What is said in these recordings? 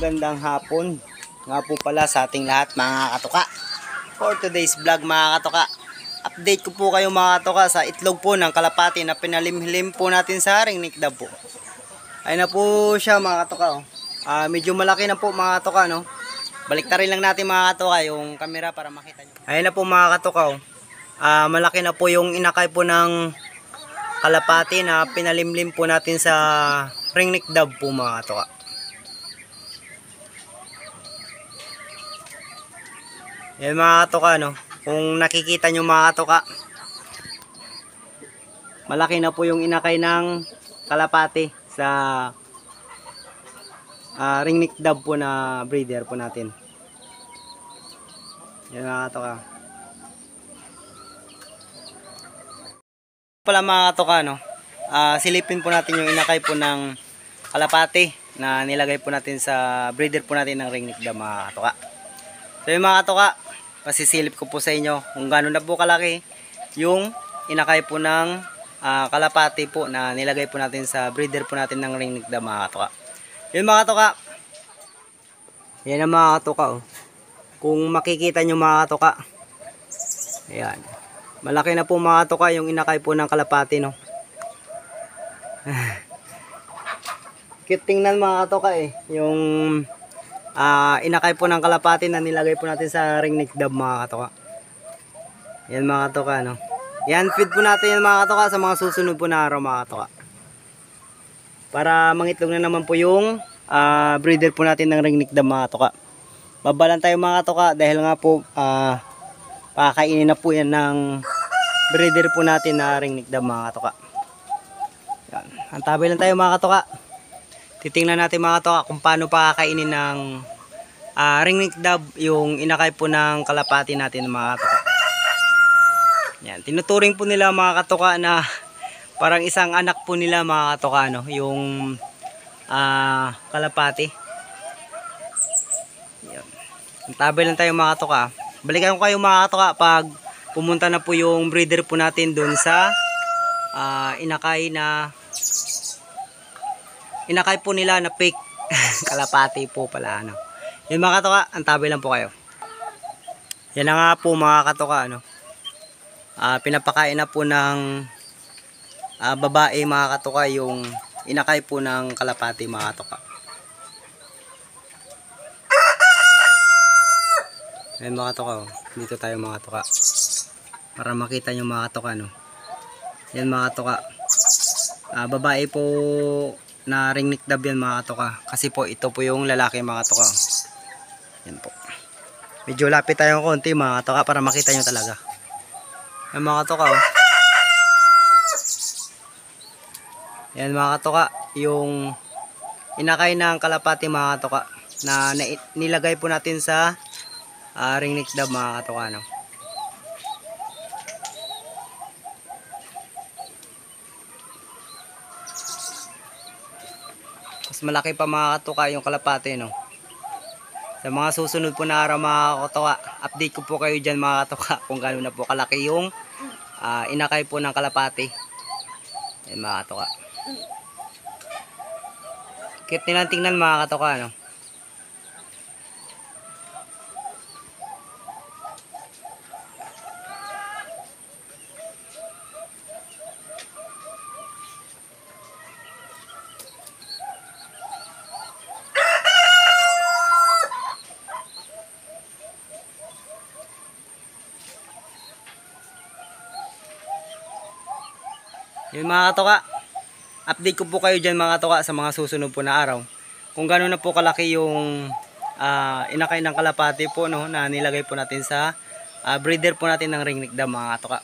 magandang hapon nga po pala sa ating lahat mga katoka. For today's vlog mga katoka, update ko po kayo mga katoka sa itlog po ng kalapati na pinalimhilim po natin sa ringneck dove po. Ayun na po siya mga katoka. Medyo malaki na po mga katoka, no? Baliktarin lang natin mga katoka yung camera para makita nyo. Ayun na po mga katoka. Malaki na po yung inakay po ng kalapati na pinalimlim po natin sa ringneck dove po mga katoka. Yan mga katoka, no? Kung nakikita nyo mga katoka, malaki na po yung inakay ng kalapati sa ringneck dove po na breeder po natin. Yan mga katoka. Pala mga katoka, no? Silipin po natin yung inakay po ng kalapati na nilagay po natin sa breeder po natin ng ringneck dove mga katoka. So yung mga katoka, pasisilip ko po sa inyo kung gano'n na po kalaki yung inakay po ng kalapati po na nilagay po natin sa breeder po natin ng ringneck dove mga katoka. Yun mga katoka, yan ang mga katoka, oh. Kung makikita nyo mga katoka, ayan, malaki na po mga katoka yung inakay po ng kalapati, no? Cute tingnan mga katoka yung inakay po ng kalapati na nilagay po natin sa ringneck dove mga katoka. Yan mga katoka, no? Yan, feed po natin yan mga katoka sa mga susunod po na araw mga katoka. Para mangitlog na naman po yung breeder po natin ng ringneck dove mga katoka. Babalan tayo mga katoka dahil nga po pakakainin na po yan ng breeder po natin na ringneck dove mga katoka. Yan. Antabay lang tayo mga katoka. Titingnan natin mga katoka kung paano pakakainin ng ringneck dove yung inakay po ng kalapati natin mga katoka. Yan, tinuturing po nila mga katoka na parang isang anak po nila mga katoka, no? Yung kalapati. Yan. Antabay lang tayo mga katoka. Balikan ko kayo mga katoka pag pumunta na po yung breeder po natin dun sa inakay po nila na fake kalapati po pala, ano. Yun mga katoka, antabay lang po kayo. Yan na nga po mga katoka, ano. Pinapakain na po ng babae mga katoka yung inakay po ng kalapati mga katoka. Yan mga katoka, oh. Dito tayo mga katoka para makita nyo mga katoka, no. Yan mga katoka, babae po na ringneck dove yan mga katoka. Kasi po ito po yung lalaki mga katoka. Yan po. Medyo lapit tayo konti mga katoka para makita nyo talaga. Yan mga katoka, oh. Yan mga katoka, yung inakay ng kalapati mga katoka na nilagay po natin sa ringneck dove mga katoka, no. Mas malaki pa mga katoka yung kalapati, no. Sa mga susunod po na araw mga katoka, update ko po kayo dyan mga katoka kung gano'n na po kalaki yung inakay po ng kalapati. Yan mga katoka. Cute nilang tingnan mga katoka, no. Yun mga katoka, update ko po kayo dyan mga katoka sa mga susunod po na araw kung gano'n na po kalaki yung inakay ng kalapati po, no, na nilagay po natin sa breeder po natin ng ringneck dove mga katoka.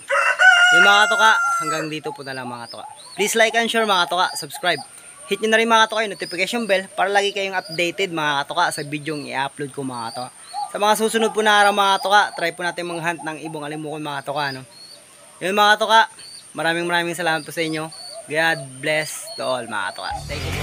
Yun mga katoka, hanggang dito po na lang mga katoka. Please like and share mga katoka, subscribe. Hit nyo na rin mga katoka yung notification bell para lagi kayong updated mga katoka sa video yung i-upload ko mga katoka. Sa mga susunod po na araw mga katoka, try po natin mag-hunt ng ibong alimukon mga katoka, no. Yun mga katoka, maraming salamat po sa inyo. God bless to all mga katoka. Thank you.